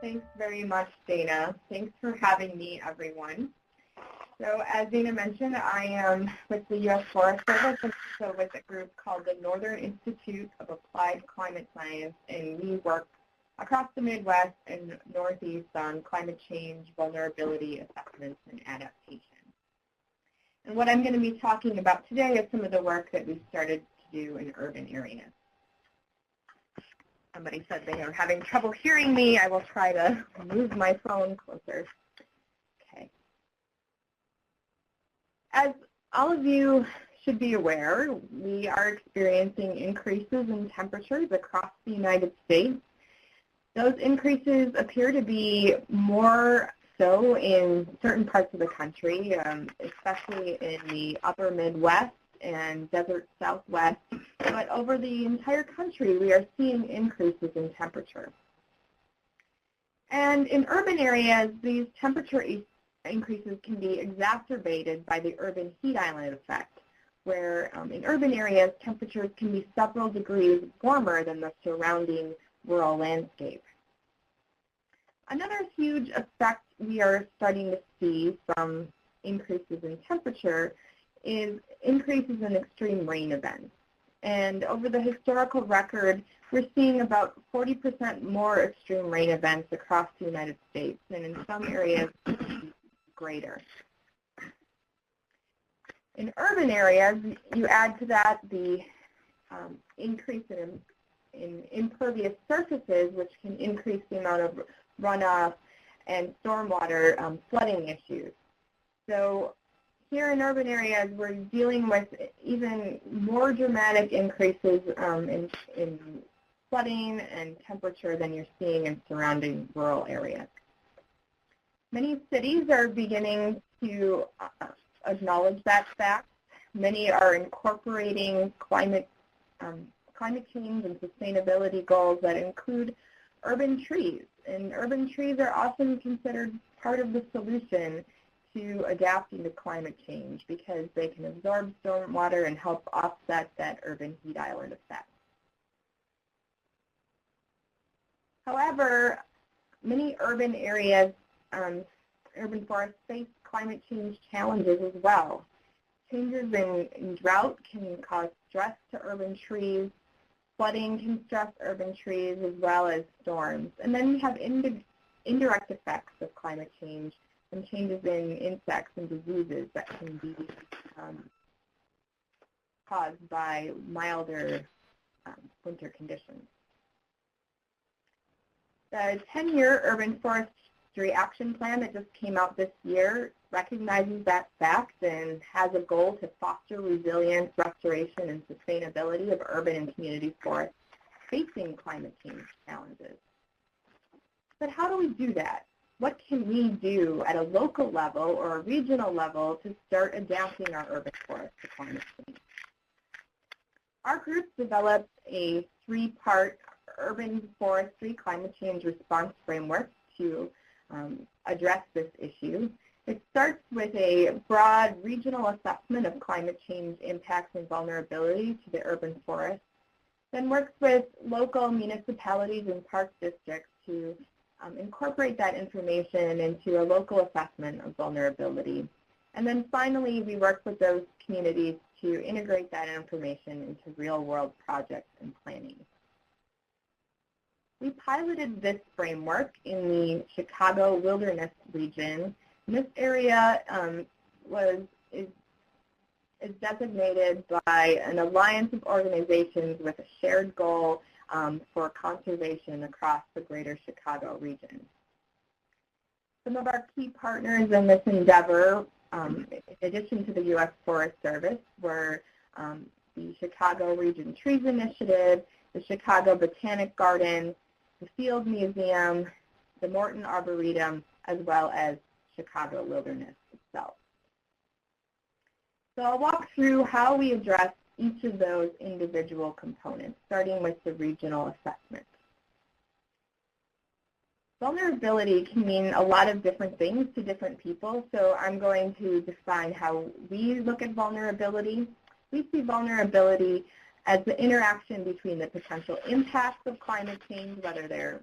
Thanks very much, Dana. Thanks for having me, everyone. So as Dana mentioned, I am with the U.S. Forest Service, and so with a group called the Northern Institute of Applied Climate Science, and we work across the Midwest and Northeast on climate change, vulnerability assessments, and adaptation. And what I'm going to be talking about today is some of the work that we started to do in urban areas. Somebody said they are having trouble hearing me. I will try to move my phone closer. Okay. As all of you should be aware, we are experiencing increases in temperatures across the United States. Those increases appear to be more so in certain parts of the country, especially in the upper Midwest and desert Southwest, but over the entire country we are seeing increases in temperature. And in urban areas, these temperature increases can be exacerbated by the urban heat island effect, where in urban areas temperatures can be several degrees warmer than the surrounding rural landscape. Another huge effect we are starting to see from increases in temperature is increases in extreme rain events. And over the historical record, we're seeing about 40% more extreme rain events across the United States, and in some areas greater. In urban areas, you add to that the increase in impervious surfaces, which can increase the amount of runoff and stormwater flooding issues. So here in urban areas, we're dealing with even more dramatic increases in flooding and temperature than you're seeing in surrounding rural areas. Many cities are beginning to acknowledge that fact. Many are incorporating climate change and sustainability goals that include urban trees. And urban trees are often considered part of the solution to adapting to climate change because they can absorb stormwater and help offset that urban heat island effect. However, many urban areas, urban forests face climate change challenges as well. Changes in drought can cause stress to urban trees. Flooding can stress urban trees as well as storms. And then we have indirect effects of climate change and changes in insects and diseases that can be caused by milder winter conditions. The 10-year Urban Forestry Action Plan that just came out this year recognizes that fact and has a goal to foster resilience, restoration, and sustainability of urban and community forests facing climate change challenges. But how do we do that? What can we do at a local level or a regional level to start adapting our urban forests to climate change? Our group developed a 3-part urban forestry climate change response framework to address this issue. It starts with a broad regional assessment of climate change impacts and vulnerability to the urban forest, then works with local municipalities and park districts to incorporate that information into a local assessment of vulnerability. And then finally, we work with those communities to integrate that information into real-world projects and planning. We piloted this framework in the Chicago Wilderness region. And this area is designated by an alliance of organizations with a shared goal for conservation across the greater Chicago region. Some of our key partners in this endeavor, in addition to the U.S. Forest Service, were the Chicago Region Trees Initiative, the Chicago Botanic Garden, the Field Museum, the Morton Arboretum, as well as Chicago Wilderness itself. So I'll walk through how we address each of those individual components, starting with the regional assessment. Vulnerability can mean a lot of different things to different people, so I'm going to define how we look at vulnerability. We see vulnerability as the interaction between the potential impacts of climate change, whether they're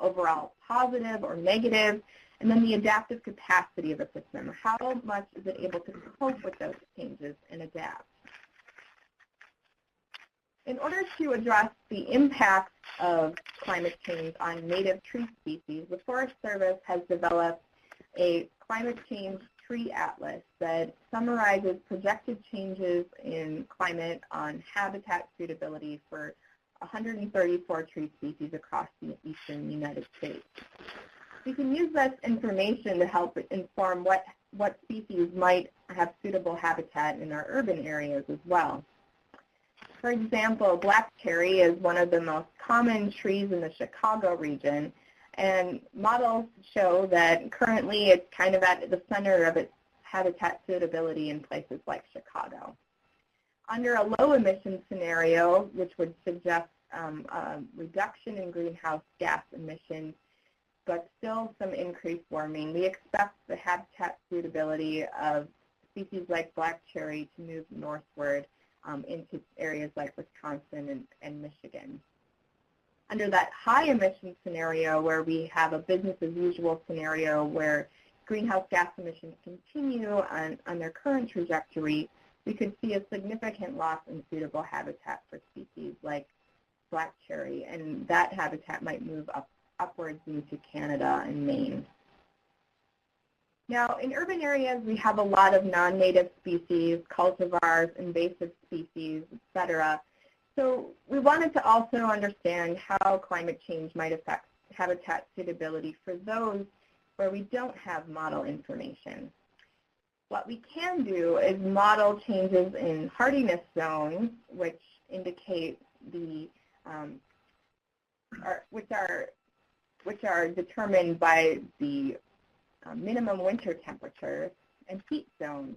overall positive or negative, and then the adaptive capacity of a system. How much is it able to cope with those changes and adapt? In order to address the impacts of climate change on native tree species, the Forest Service has developed a climate change tree atlas that summarizes projected changes in climate on habitat suitability for 134 tree species across the eastern United States. We can use this information to help inform what species might have suitable habitat in our urban areas as well. For example, black cherry is one of the most common trees in the Chicago region, and models show that currently it's kind of at the center of its habitat suitability in places like Chicago. Under a low emission scenario, which would suggest a reduction in greenhouse gas emissions, but still some increased warming, we expect the habitat suitability of species like black cherry to move northward into areas like Wisconsin and Michigan. Under that high emission scenario, where we have a business as usual scenario where greenhouse gas emissions continue on their current trajectory, we could see a significant loss in suitable habitat for species like black cherry, and that habitat might move upwards into Canada and Maine. Now, in urban areas, we have a lot of non-native species, cultivars, invasive species, etc. So we wanted to also understand how climate change might affect habitat suitability for those where we don't have model information. What we can do is model changes in hardiness zones, which indicate the which are determined by the minimum winter temperatures, and heat zones,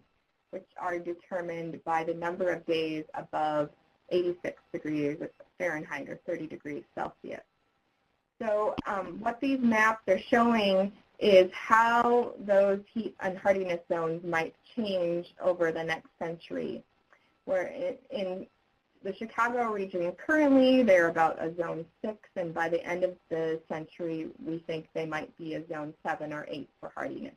which are determined by the number of days above 86 degrees Fahrenheit or 30 degrees Celsius. So what these maps are showing is how those heat and hardiness zones might change over the next century. Where in the Chicago region currently, they're about a zone 6, and by the end of the century, we think they might be a zone 7 or 8 for hardiness.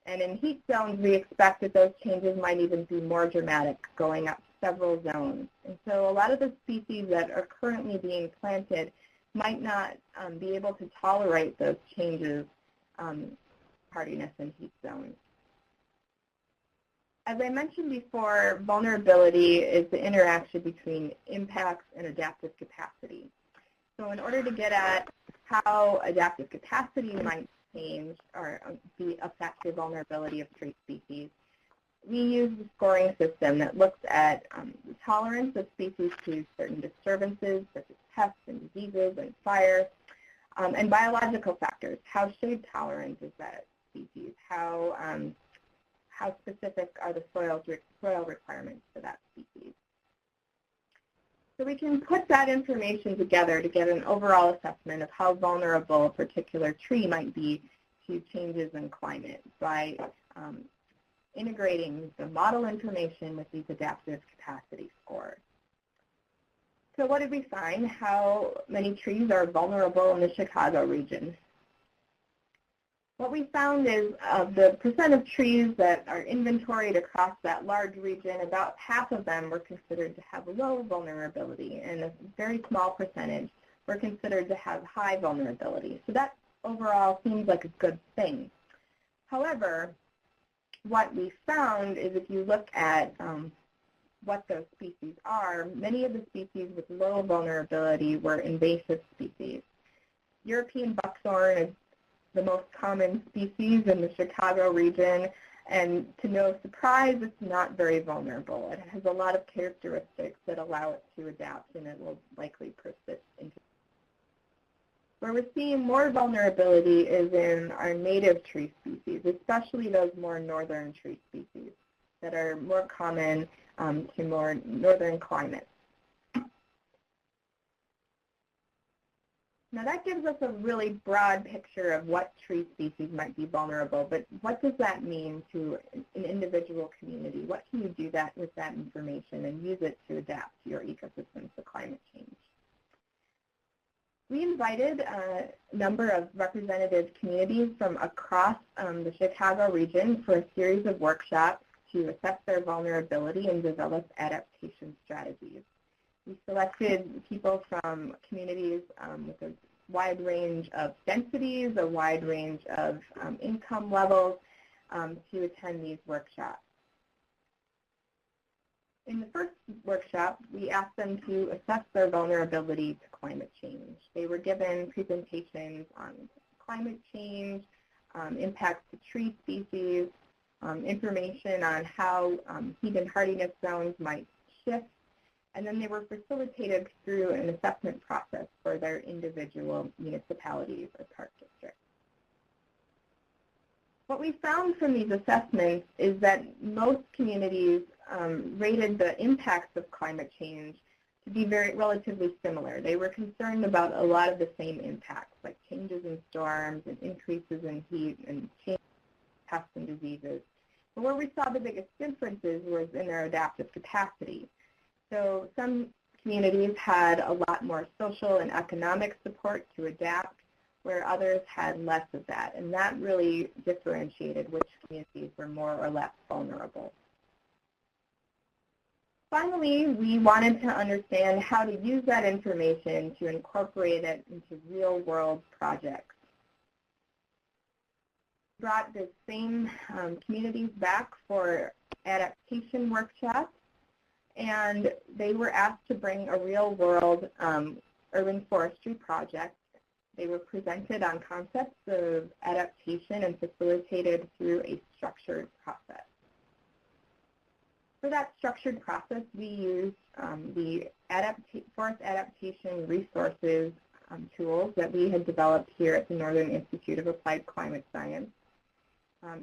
And in heat zones, we expect that those changes might even be more dramatic, going up several zones. And so a lot of the species that are currently being planted might not be able to tolerate those changes, hardiness and heat zones. As I mentioned before, vulnerability is the interaction between impacts and adaptive capacity. So in order to get at how adaptive capacity might change or affect the vulnerability of tree species, we use the scoring system that looks at the tolerance of species to certain disturbances, such as pests and diseases and fire, and biological factors. How shade tolerant is that species? How specific are the soil requirements for that species? So we can put that information together to get an overall assessment of how vulnerable a particular tree might be to changes in climate by integrating the model information with these adaptive capacity scores. So what did we find? How many trees are vulnerable in the Chicago region? What we found is of the percent of trees that are inventoried across that large region, about half of them were considered to have low vulnerability, and a very small percentage were considered to have high vulnerability. So that overall seems like a good thing. However, what we found is if you look at what those species are, many of the species with low vulnerability were invasive species. European buckthorn is the most common species in the Chicago region, and to no surprise, it's not very vulnerable. It has a lot of characteristics that allow it to adapt, and it will likely persist into. Where we're seeing more vulnerability is in our native tree species, especially those more northern tree species that are more common to more northern climates. Now that gives us a really broad picture of what tree species might be vulnerable, but what does that mean to an individual community? What can you do with that information and use it to adapt to your ecosystems to climate change? We invited a number of representative communities from across the Chicago region for a series of workshops to assess their vulnerability and develop adaptation strategies. We selected people from communities with a wide range of densities, a wide range of income levels to attend these workshops. In the first workshop, we asked them to assess their vulnerability to climate change. They were given presentations on climate change, impacts to tree species, information on how heat and hardiness zones might shift, and then they were facilitated through an assessment process for their individual municipalities or park districts. What we found from these assessments is that most communities rated the impacts of climate change to be relatively similar. They were concerned about a lot of the same impacts, like changes in storms and increases in heat and changes in pests and diseases. But where we saw the biggest differences was in their adaptive capacity. So some communities had a lot more social and economic support to adapt, where others had less of that, and that really differentiated which communities were more or less vulnerable. Finally, we wanted to understand how to use that information to incorporate it into real-world projects. We brought the same communities back for adaptation workshops, and they were asked to bring a real-world urban forestry project. They were presented on concepts of adaptation and facilitated through a structured process. For that structured process, we used the forest adaptation resources tools that we had developed here at the Northern Institute of Applied Climate Science.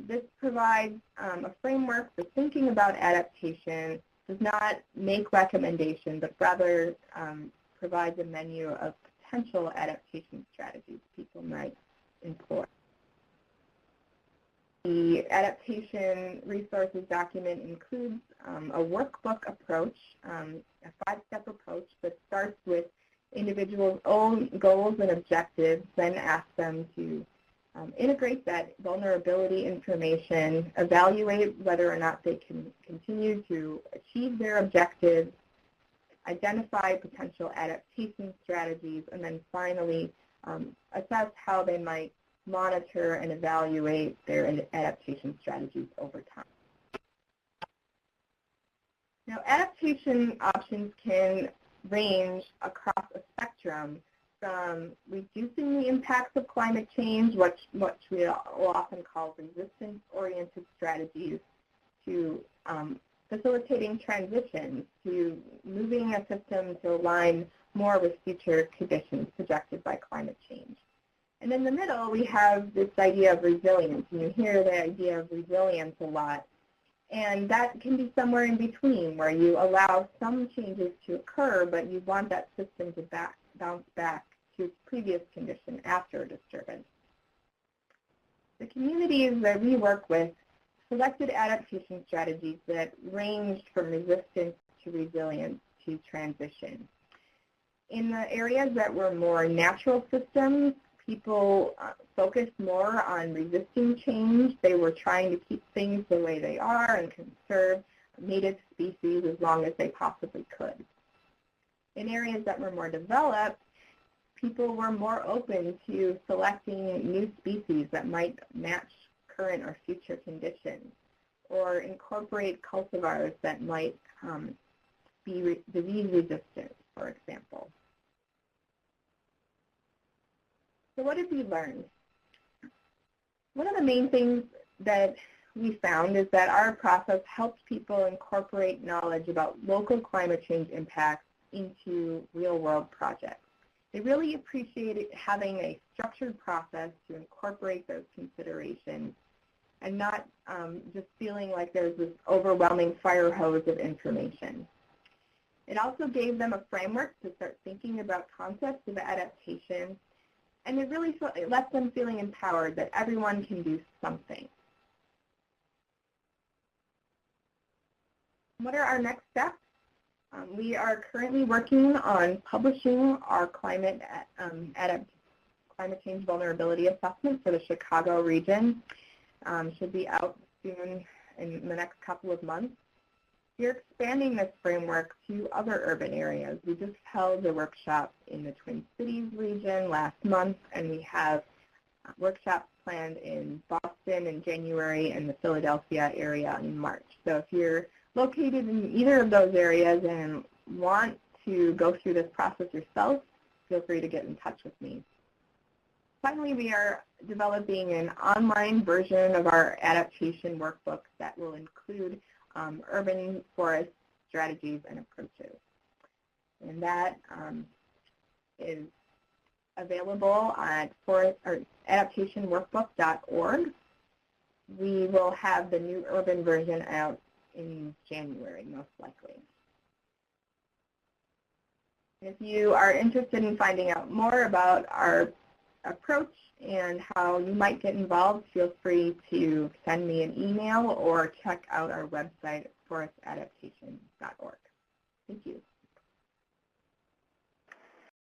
This provides a framework for thinking about adaptation, does not make recommendations, but rather provides a menu of potential adaptation strategies people might employ. The adaptation resources document includes a workbook approach, a 5-step approach that starts with individuals' own goals and objectives, then asks them to integrate that vulnerability information, evaluate whether or not they can continue to achieve their objectives, identify potential adaptation strategies, and then finally assess how they might monitor and evaluate their adaptation strategies over time. Now, adaptation options can range across a spectrum from reducing the impacts of climate change, which we will often call resistance-oriented strategies, to facilitating transitions, to moving a system to align more with future conditions projected by climate change. And in the middle, we have this idea of resilience, and you hear the idea of resilience a lot. And that can be somewhere in between, where you allow some changes to occur, but you want that system to bounce back to its previous condition after a disturbance. The communities that we work with selected adaptation strategies that ranged from resistance to resilience to transition. In the areas that were more natural systems, people focused more on resisting change. They were trying to keep things the way they are and conserve native species as long as they possibly could. In areas that were more developed, people were more open to selecting new species that might match current or future conditions, or incorporate cultivars that might be disease resistant, for example. So what did we learn? One of the main things that we found is that our process helps people incorporate knowledge about local climate change impacts into real-world projects. They really appreciated having a structured process to incorporate those considerations and not just feeling like there's this overwhelming fire hose of information. It also gave them a framework to start thinking about concepts of adaptation, and it really left them feeling empowered that everyone can do something. What are our next steps? We are currently working on publishing our climate change vulnerability assessment for the Chicago region. Should be out soon in the next couple of months. We're expanding this framework to other urban areas. We just held a workshop in the Twin Cities region last month, and we have workshops planned in Boston in January and the Philadelphia area in March. So if you're located in either of those areas and want to go through this process yourself, feel free to get in touch with me. Finally, we are developing an online version of our adaptation workbook that will include urban forest strategies and approaches. And that is available at adaptationworkbook.org. We will have the new urban version out in January, most likely. If you are interested in finding out more about our approach and how you might get involved, feel free to send me an email or check out our website, Forest Adaptation.